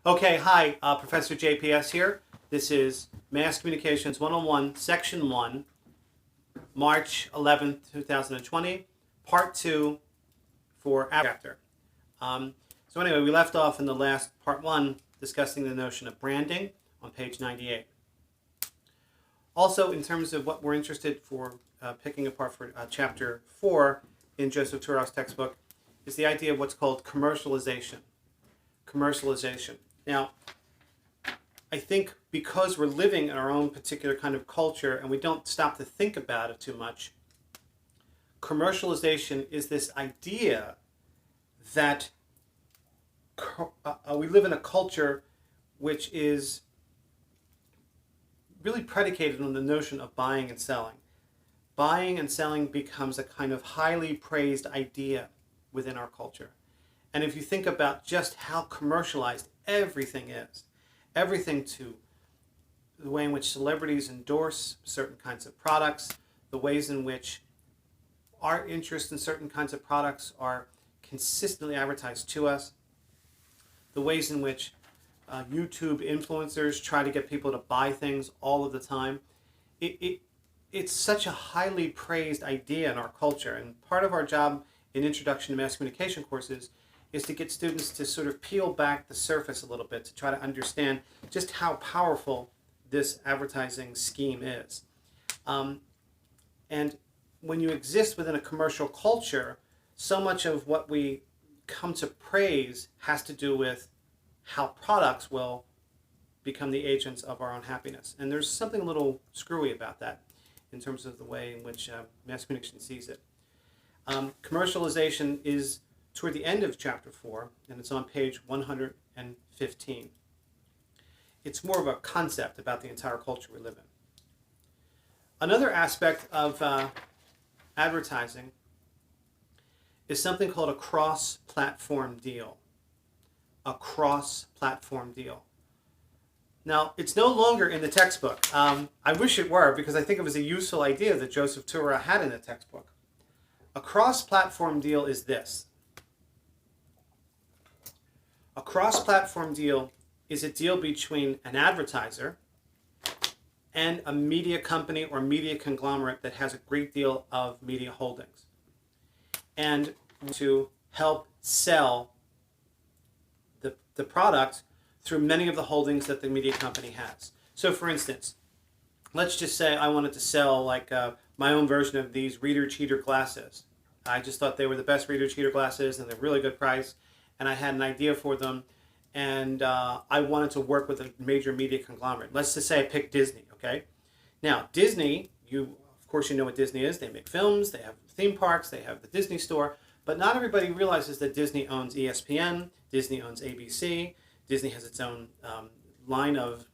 Okay, hi, Professor JPS here. This is Mass Communications 101, Section 1, March 11th, 2020, Part 2 for chapter. So anyway, we left off in the last Part 1 discussing the notion of branding on page 98. Also, in terms of what we're interested for picking apart for Chapter 4 in Joseph Turo's textbook is the idea of what's called commercialization. Commercialization. Now, I think because we're living in our own particular kind of culture and we don't stop to think about it too much, commercialization is this idea that we live in a culture which is really predicated on the notion of buying and selling. Buying and selling becomes a kind of highly praised idea within our culture. And if you think about just how commercialized everything is, everything to the way in which celebrities endorse certain kinds of products, the ways in which our interest in certain kinds of products are consistently advertised to us, the ways in which YouTube influencers try to get people to buy things all of the time. It's such a highly praised idea in our culture, and part of our job in Introduction to Mass Communication courses is to get students to sort of peel back the surface a little bit to try to understand just how powerful this advertising scheme is. And when you exist within a commercial culture, so much of what we come to praise has to do with how products will become the agents of our own happiness. And there's something a little screwy about that in terms of the way in which mass communication sees it. Commercialization is toward the end of Chapter 4, and it's on page 115. It's more of a concept about the entire culture we live in. Another aspect of advertising is something called a cross-platform deal. A cross-platform deal. Now, it's no longer in the textbook. I wish it were, because I think it was a useful idea that Joseph Turo had in the textbook. A cross-platform deal is this. A cross-platform deal is a deal between an advertiser and a media company or media conglomerate that has a great deal of media holdings, and to help sell the product through many of the holdings that the media company has. So for instance, let's just say I wanted to sell my own version of these reader cheater glasses. I just thought they were the best reader cheater glasses and they're really good price, and I had an idea for them, and I wanted to work with a major media conglomerate. Let's just say I picked Disney, okay? Now, Disney, of course you know what Disney is. They make films, they have theme parks, they have the Disney store, but not everybody realizes that Disney owns ESPN, Disney owns ABC, Disney has its own line of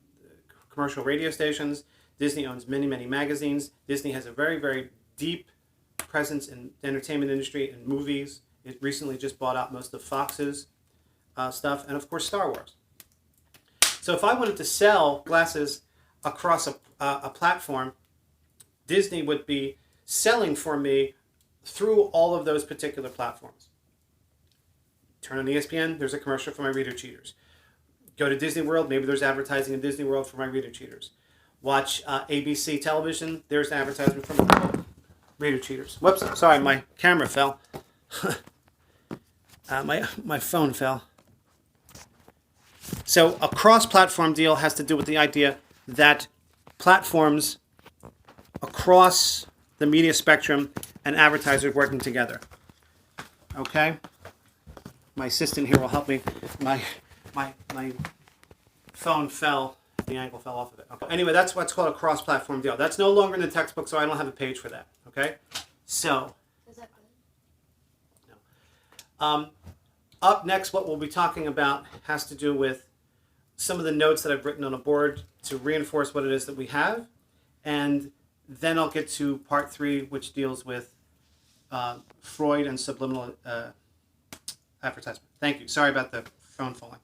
commercial radio stations, Disney owns many, many magazines, Disney has a very, very deep presence in the entertainment industry and movies. It recently just bought out most of Fox's stuff, and of course Star Wars. So if I wanted to sell glasses across a platform, Disney would be selling for me through all of those particular platforms. Turn on ESPN, there's a commercial for my reader cheaters. Go to Disney World, maybe there's advertising in Disney World for my reader cheaters. Watch ABC television, there's an advertisement for my reader cheaters. Whoops, sorry, my camera fell. My phone fell. So a cross-platform deal has to do with the idea that platforms across the media spectrum and advertisers working together. Okay? My assistant here will help me. My phone fell. The angle fell off of it. Okay. Anyway, that's what's called a cross-platform deal. That's no longer in the textbook, so I don't have a page for that. Okay? So. Is that good? No. Up next, what we'll be talking about has to do with some of the notes that I've written on a board to reinforce what it is that we have, and then I'll get to part 3, which deals with Freud and subliminal advertisement. Thank you. Sorry about the phone falling.